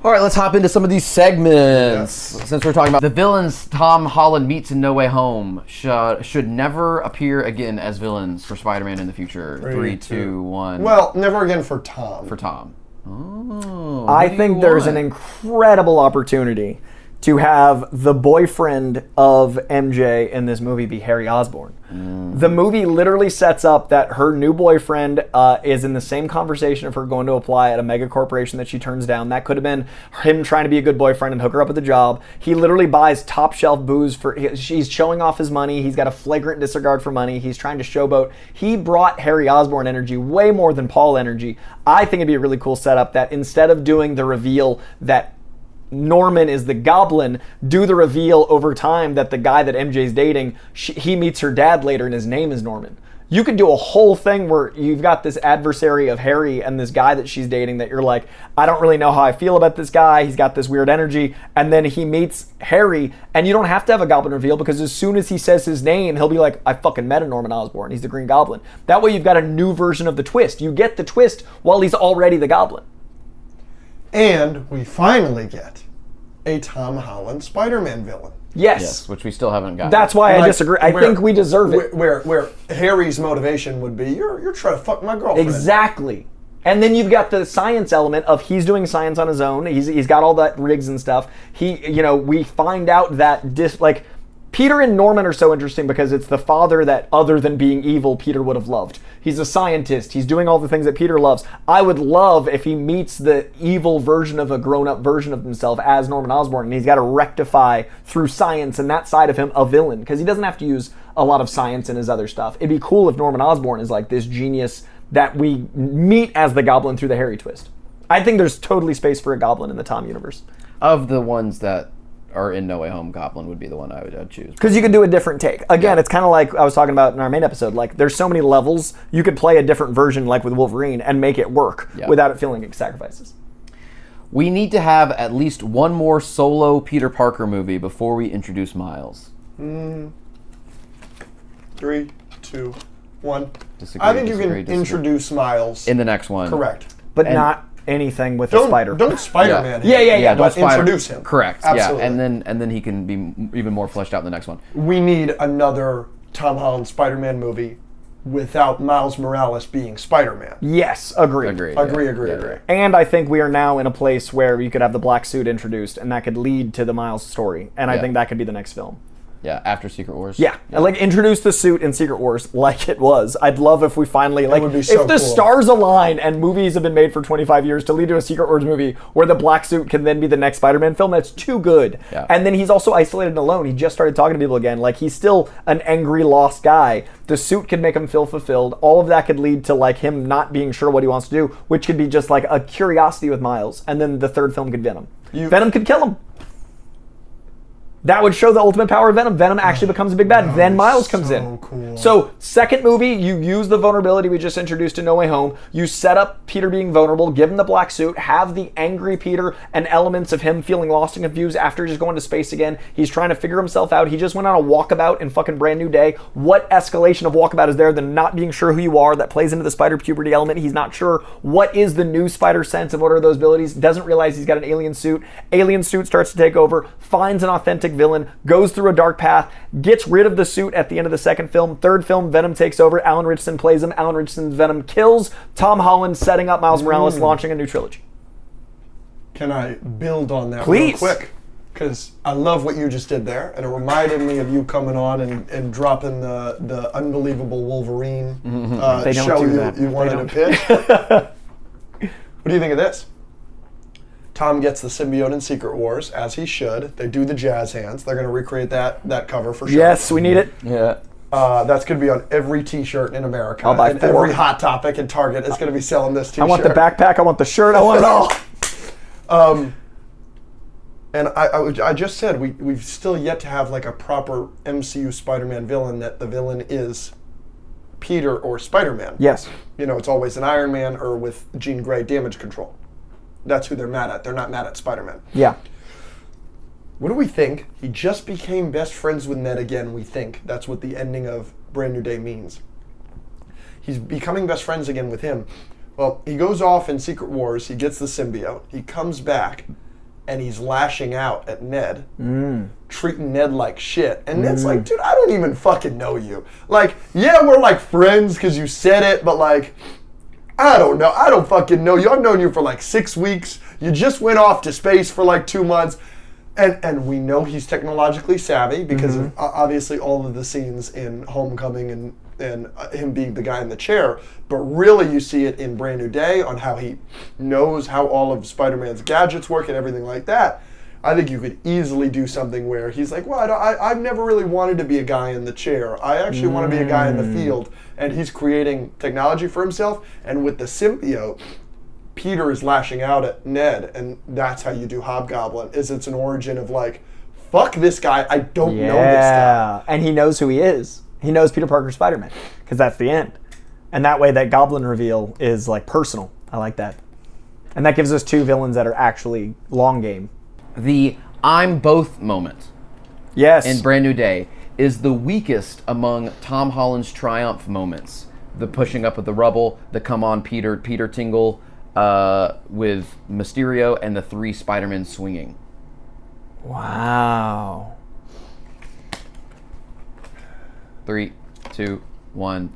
All right, let's hop into some of these segments. Yes. Since we're talking about the villains Tom Holland meets in No Way Home should never appear again as villains for Spider-Man in the future. 3, 2, 1. Well, never again for Tom. For Tom. Oh, I think there's an incredible opportunity to have the boyfriend of MJ in this movie be Harry Osborn. The movie literally sets up that her new boyfriend is in the same conversation of her going to apply at a mega corporation that she turns down. That could have been him trying to be a good boyfriend and hook her up with a job. He literally buys top shelf booze he's showing off his money. He's got a flagrant disregard for money. He's trying to showboat. He brought Harry Osborn energy way more than Paul energy. I think it'd be a really cool setup that instead of doing the reveal that Norman is the Goblin, do the reveal over time that the guy that MJ's dating, he meets her dad later and his name is Norman. You could do a whole thing where you've got this adversary of Harry and this guy that she's dating that you're like, I don't really know how I feel about this guy. He's got this weird energy. And then he meets Harry and you don't have to have a Goblin reveal because as soon as he says his name, he'll be like, I fucking met a Norman Osborn. He's the Green Goblin. That way you've got a new version of the twist. You get the twist while he's already the Goblin. And we finally get a Tom Holland Spider-Man villain. Yes, which we still haven't gotten. That's why I disagree. I think we deserve it. Where Harry's motivation would be, you're trying to fuck my girlfriend. Exactly. And then you've got the science element of he's doing science on his own. He's got all that rigs and stuff. We find out that Peter and Norman are so interesting because it's the father that, other than being evil, Peter would have loved. He's a scientist. He's doing all the things that Peter loves. I would love if he meets the evil version of a grown-up version of himself as Norman Osborn, and he's got to rectify through science and that side of him a villain, because he doesn't have to use a lot of science in his other stuff. It'd be cool if Norman Osborn is like this genius that we meet as the Goblin through the Harry twist. I think there's totally space for a Goblin in the Tom universe. Of the ones that are in No Way Home, Goblin would be the one I'd choose. Because you could do a different take. Again, It's kind of like I was talking about in our main episode. Like, there's so many levels. You could play a different version, like with Wolverine, and make it work without it feeling like sacrifices. We need to have at least one more solo Peter Parker movie before we introduce Miles. 3, 2, 1. Disagree, I think you can introduce Miles in the next one. Correct. But not anything with a spider. Don't Spider-Man him. Yeah. But introduce him. Correct. Absolutely. Yeah, and then he can be even more fleshed out in the next one. We need another Tom Holland Spider-Man movie without Miles Morales being Spider-Man. Yes, agree. Agree. And I think we are now in a place where you could have the black suit introduced, and that could lead to the Miles story. And I think that could be the next film. Yeah, after Secret Wars. Yeah, like introduce the suit in Secret Wars like it was. I'd love if we finally, like, would be so if the cool. stars align and movies have been made for 25 years to lead to a Secret Wars movie where the black suit can then be the next Spider-Man film, that's too good. Yeah. And then he's also isolated and alone. He just started talking to people again. Like, he's still an angry, lost guy. The suit could make him feel fulfilled. All of that could lead to, like, him not being sure what he wants to do, which could be just, like, a curiosity with Miles. And then the third film could Venom. Venom could kill him. That would show the ultimate power of Venom. Venom actually becomes a big bad. Then Miles comes in. Cool. So, second movie, you use the vulnerability we just introduced in No Way Home. You set up Peter being vulnerable, give him the black suit, have the angry Peter and elements of him feeling lost and confused after just going to space again. He's trying to figure himself out. He just went on a walkabout in fucking Brand New Day. What escalation of walkabout is there than not being sure who you are? That plays into the spider puberty element. He's not sure what is the new spider sense and what are those abilities. Doesn't realize he's got an alien suit. Alien suit starts to take over, finds an authentic villain, goes through a dark path, gets rid of the suit at the end of the second film. Third film, Venom takes over. Alan Ritchson plays him. Alan Ritchson's Venom kills. Tom Holland setting up Miles Morales, launching a new trilogy. Can I build on that Please. real quick? Because I love what you just did there, and it reminded me of you coming on and dropping the unbelievable Wolverine They don't show do that. you wanted to pitch. What do you think of this? Tom gets the symbiote in Secret Wars, as he should. They do the jazz hands. They're going to recreate that cover for sure. Yes, we need it. Yeah. That's going to be on every T-shirt in America. I'll buy and 4. every Hot Topic and Target is going to be selling this T-shirt. I want the backpack. I want the shirt. I want it all. And I just said we've still yet to have like a proper MCU Spider-Man villain that the villain is Peter or Spider-Man. Yes. You know, it's always an Iron Man or with Jean Grey damage control. That's who they're mad at. They're not mad at Spider-Man. Yeah. What do we think? He just became best friends with Ned again, we think. That's what the ending of Brand New Day means. He's becoming best friends again with him. Well, he goes off in Secret Wars. He gets the symbiote. He comes back. and he's lashing out at Ned, treating Ned like shit. And Ned's like, dude, I don't even fucking know you. Like, yeah, we're like friends because you said it, but like, I don't know. I don't fucking know you. I've known you for like 6 weeks. You just went off to space for like 2 months. And we know he's technologically savvy because of obviously all of the scenes in Homecoming and him being the guy in the chair. But really you see it in Brand New Day on how he knows how all of Spider-Man's gadgets work and everything like that. I think you could easily do something where he's like, well, I've never really wanted to be a guy in the chair. I actually want to be a guy in the field. And he's creating technology for himself. And with the symbiote, Peter is lashing out at Ned. And that's how you do Hobgoblin, is it's an origin of like, fuck this guy, I don't know this guy. And he knows who he is. He knows Peter Parker Spider-Man, because that's the end. And that way that Goblin reveal is like personal. I like that. And that gives us 2 villains that are actually long game. The I'm both moment in Brand New Day is the weakest among Tom Holland's triumph moments. The pushing up of the rubble, the come on Peter tingle with Mysterio, and the 3 Spider-Men swinging. Wow. 3, 2, 1.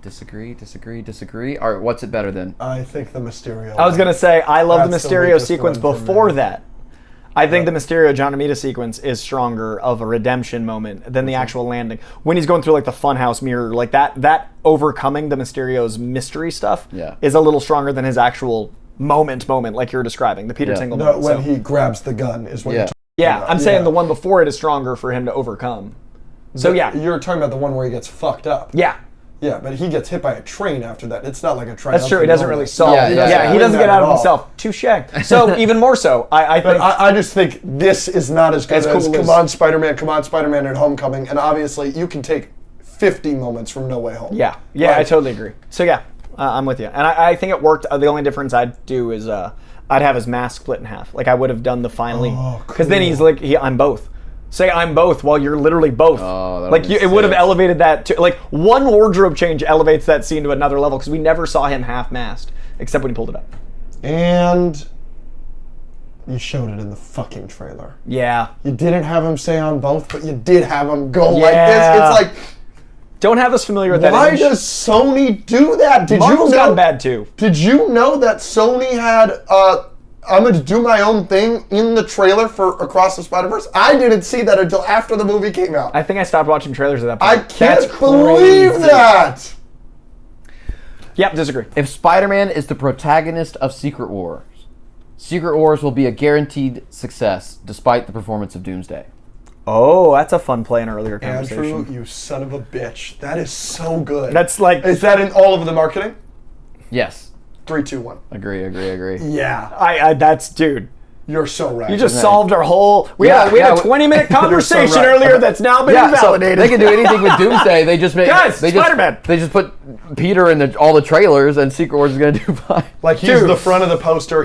Disagree. Or what's it better than? I think the Mysterio. I was going to say, I love That's the the Mysterio weakest sequence one for before me. that. I think the Mysterio John Romita sequence is stronger of a redemption moment than the actual landing. When he's going through like the funhouse mirror, like that overcoming the Mysterio's mystery stuff is a little stronger than his actual moment like you're describing, the Peter Tingle moment. When he grabs the gun is what you're talking about. I'm saying the one before it is stronger for him to overcome. So You're talking about the one where he gets fucked up. Yeah, but he gets hit by a train after that. It's not like a triumph. That's true. He doesn't really solve. Yeah, he doesn't get out of himself. Touche. So even more so, I think. I just think this is not as good as cool Come On Spider-Man at Homecoming, and obviously you can take 50 moments from No Way Home. Yeah, I totally agree. So yeah, I'm with you, and I think it worked. The only difference I'd do is I'd have his mask split in half. Like I would have done the finally, because then he's like, I'm both. Say I'm both while you're literally both. Like it would have elevated that to like one wardrobe change elevates that scene to another level because we never saw him half-masked except when he pulled it up. And you showed it in the fucking trailer. Yeah. You didn't have him say on both, but you did have him go like this. It's like, don't have us familiar with that. Why does Sony do that? Marvel's gotten bad too. Did you know that Sony had I'm going to do my own thing in the trailer for Across the Spider-Verse? I didn't see that until after the movie came out. I think I stopped watching trailers at that point. I can't believe that. Yep, disagree. If Spider-Man is the protagonist of Secret Wars will be a guaranteed success despite the performance of Doomsday. Oh, that's a fun play in an earlier conversation. Andrew, you son of a bitch. That is so good. That's like... Is that in all of the marketing? Yes. 3, 2, 1. Agree. Yeah. That's, dude. You're so right. You just solved our whole... We had a 20-minute conversation earlier that's now been invalidated. So they can do anything with Doomsday. They just make... Guys, Spider-Man. They just put Peter in all the trailers, and Secret Wars is going to do fine. Like, he's the front of the poster.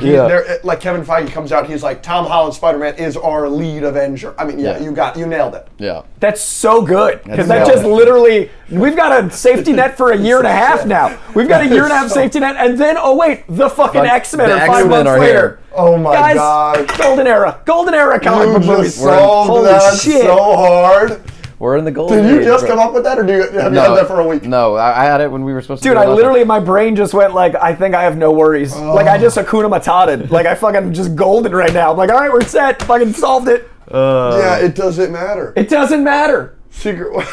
Like, Kevin Feige comes out, he's like, Tom Holland Spider-Man is our lead Avenger. I mean, you nailed it. Yeah. That's so good. Because that just literally... We've got a safety net for a year and a half now. We've got a year and a half safety net, and then, the fucking X-Men are 5 months later. Oh my God. Golden era comic book movies. Sold that so hard. We're in the golden Did you age, just come up with that, or have you had that for a week? No, I had it when we were supposed to. Dude, I literally, my brain just went like, I think I have no worries. Like, I just Hakuna Matata. Like, I fucking just golden right now. I'm like, all right, we're set. Fucking solved it. Yeah, it doesn't matter. It doesn't matter. Secret.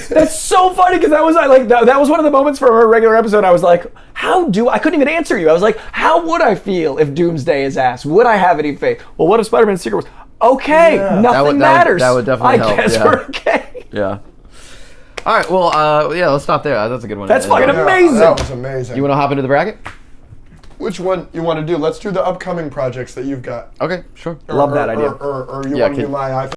That's so funny because that was like that was one of the moments from a regular episode. I was like, I couldn't even answer you. I was like, how would I feel if Doomsday is asked? Would I have any faith? Well, what if Spider-Man's Secret was okay? Nothing matters. That would definitely help. I guess we're okay. Yeah. All right. Well, let's stop there. That's a good one. That's fucking amazing. That was amazing. You want to hop into the bracket? Which one you want to do? Let's do the upcoming projects that you've got. Okay, sure. Love that idea. Or you want to do my iPhone?